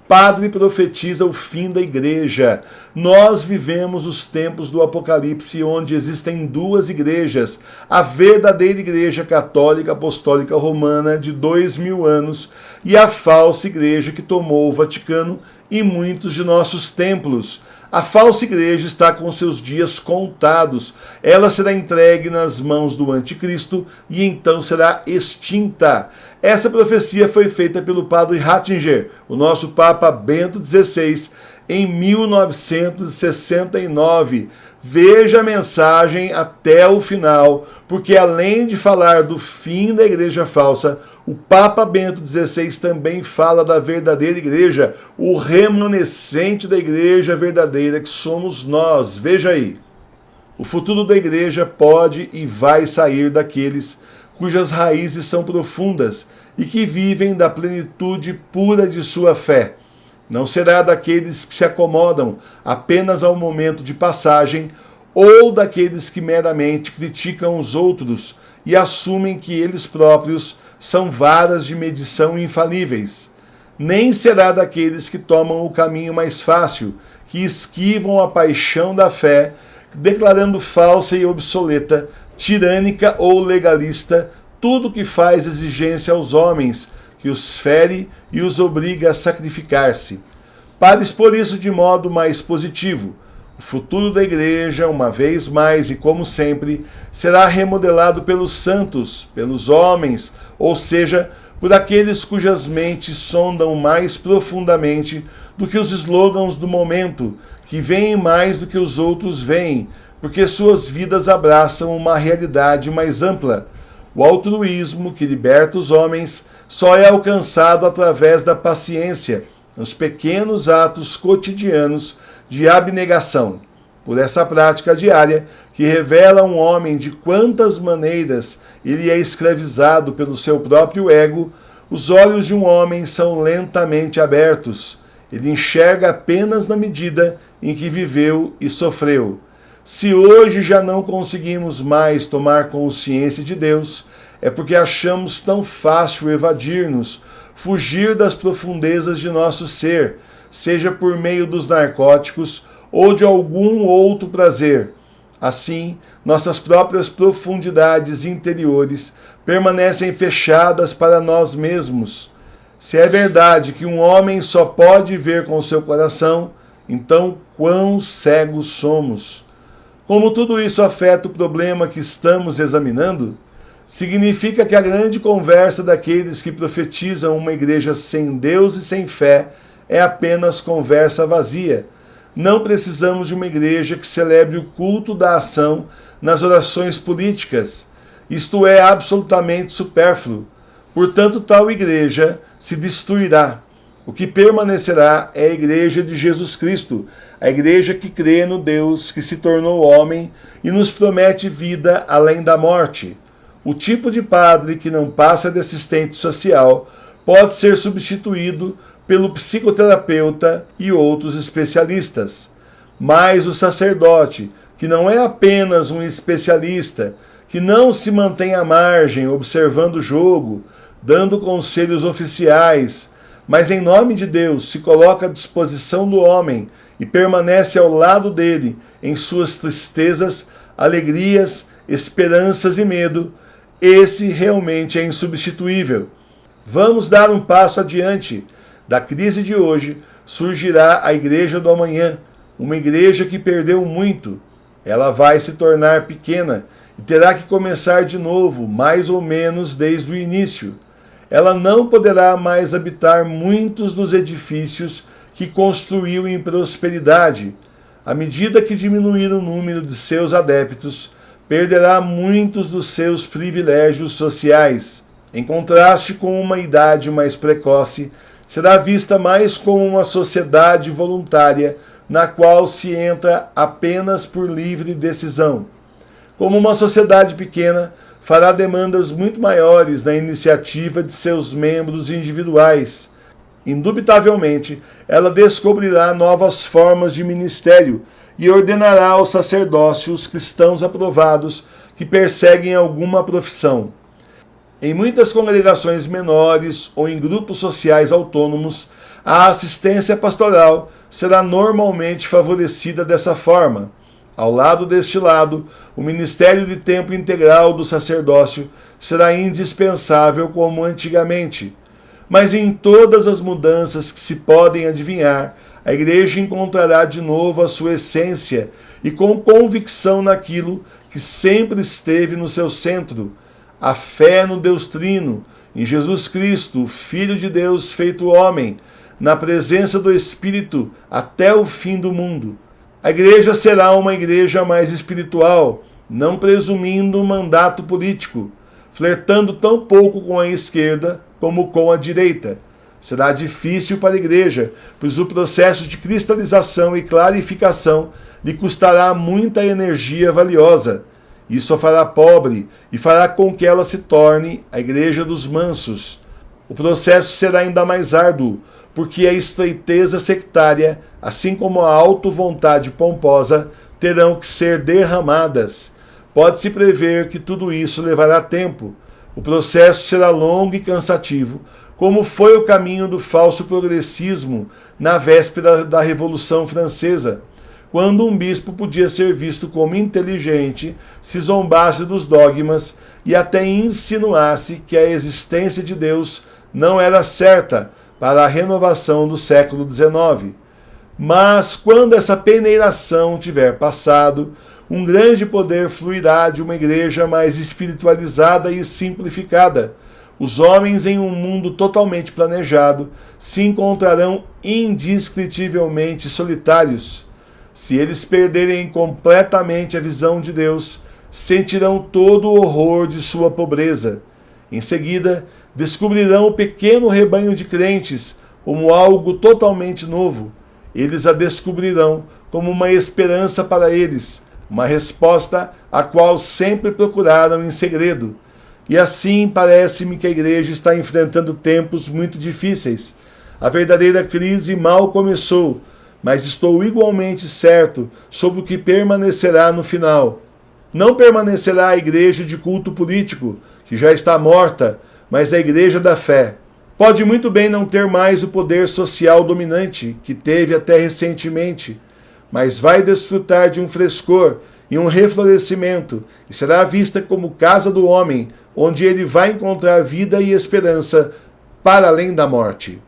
Padre profetiza o fim da igreja. Nós vivemos os tempos do Apocalipse, onde existem duas igrejas. A verdadeira igreja católica apostólica romana de 2000 anos e a falsa igreja que tomou o Vaticano e muitos de nossos templos. A falsa igreja está com seus dias contados. Ela será entregue nas mãos do anticristo e então será extinta. Essa profecia foi feita pelo padre Ratzinger, o nosso Papa Bento XVI, em 1969. Veja a mensagem até o final, porque além de falar do fim da igreja falsa, o Papa Bento XVI também fala da verdadeira igreja, o remanescente da igreja verdadeira que somos nós. Veja aí. O futuro da igreja pode e vai sair daqueles cujas raízes são profundas e que vivem da plenitude pura de sua fé. Não será daqueles que se acomodam apenas ao momento de passagem ou daqueles que meramente criticam os outros e assumem que eles próprios são varas de medição infalíveis. Nem será daqueles que tomam o caminho mais fácil, que esquivam a paixão da fé, declarando falsa e obsoleta, tirânica ou legalista, tudo que faz exigência aos homens, que os fere e os obriga a sacrificar-se. Para expor isso de modo mais positivo, o futuro da igreja, uma vez mais e como sempre, será remodelado pelos santos, pelos homens, ou seja, por aqueles cujas mentes sondam mais profundamente do que os slogans do momento, que veem mais do que os outros veem, porque suas vidas abraçam uma realidade mais ampla. O altruísmo que liberta os homens só é alcançado através da paciência, nos pequenos atos cotidianos de abnegação. Por essa prática diária, que revela um homem de quantas maneiras ele é escravizado pelo seu próprio ego, os olhos de um homem são lentamente abertos. Ele enxerga apenas na medida em que viveu e sofreu. Se hoje já não conseguimos mais tomar consciência de Deus, é porque achamos tão fácil evadir-nos, fugir das profundezas de nosso ser, seja por meio dos narcóticos ou de algum outro prazer. Assim, nossas próprias profundidades interiores permanecem fechadas para nós mesmos. Se é verdade que um homem só pode ver com seu coração, então quão cegos somos! Como tudo isso afeta o problema que estamos examinando? Significa que a grande conversa daqueles que profetizam uma igreja sem Deus e sem fé é apenas conversa vazia. Não precisamos de uma igreja que celebre o culto da ação nas orações políticas. Isto é absolutamente supérfluo. Portanto, tal igreja se destruirá. O que permanecerá é a igreja de Jesus Cristo, a igreja que crê no Deus que se tornou homem e nos promete vida além da morte. O tipo de padre que não passa de assistente social pode ser substituído pelo psicoterapeuta e outros especialistas. Mas o sacerdote, que não é apenas um especialista, que não se mantém à margem observando o jogo, dando conselhos oficiais, mas em nome de Deus se coloca à disposição do homem e permanece ao lado dele em suas tristezas, alegrias, esperanças e medo, esse realmente é insubstituível. Vamos dar um passo adiante. Da crise de hoje surgirá a igreja do amanhã, uma igreja que perdeu muito. Ela vai se tornar pequena e terá que começar de novo, mais ou menos desde o início. Ela não poderá mais habitar muitos dos edifícios que construiu em prosperidade. À medida que diminuir o número de seus adeptos, perderá muitos dos seus privilégios sociais. Em contraste com uma idade mais precoce, será vista mais como uma sociedade voluntária na qual se entra apenas por livre decisão. Como uma sociedade pequena, fará demandas muito maiores na iniciativa de seus membros individuais. Indubitavelmente, ela descobrirá novas formas de ministério e ordenará ao sacerdócio os cristãos aprovados que perseguem alguma profissão. Em muitas congregações menores ou em grupos sociais autônomos, A assistência pastoral será normalmente favorecida dessa forma. Ao lado deste lado, o ministério de tempo integral do sacerdócio será indispensável como antigamente. Mas em todas as mudanças que se podem adivinhar, a igreja encontrará de novo a sua essência e com convicção naquilo que sempre esteve no seu centro, a fé no Deus Trino, em Jesus Cristo, Filho de Deus feito homem, na presença do Espírito até o fim do mundo. A igreja será uma igreja mais espiritual, não presumindo um mandato político, flertando tão pouco com a esquerda como com a direita. Será difícil para a igreja, pois o processo de cristalização e clarificação lhe custará muita energia valiosa. Isso a fará pobre e fará com que ela se torne a igreja dos mansos. O processo será ainda mais árduo, porque a estreiteza sectária, assim como a auto-vontade pomposa, terão que ser derramadas. Pode-se prever que tudo isso levará tempo. O processo será longo e cansativo, como foi o caminho do falso progressismo na véspera da Revolução Francesa, quando um bispo podia ser visto como inteligente, se zombasse dos dogmas e até insinuasse que a existência de Deus não era certa para a renovação do século XIX. Mas quando essa peneiração tiver passado, um grande poder fluirá de uma igreja mais espiritualizada e simplificada. Os homens em um mundo totalmente planejado se encontrarão indescritivelmente solitários. Se eles perderem completamente a visão de Deus, sentirão todo o horror de sua pobreza. Em seguida, descobrirão o pequeno rebanho de crentes como algo totalmente novo. Eles a descobrirão como uma esperança para eles, uma resposta a qual sempre procuraram em segredo. E assim parece-me que a igreja está enfrentando tempos muito difíceis. A verdadeira crise mal começou, mas estou igualmente certo sobre o que permanecerá no final. Não permanecerá a igreja de culto político, que já está morta, mas a igreja da fé. Pode muito bem não ter mais o poder social dominante que teve até recentemente, mas vai desfrutar de um frescor e um reflorescimento, e será vista como casa do homem, onde ele vai encontrar vida e esperança para além da morte.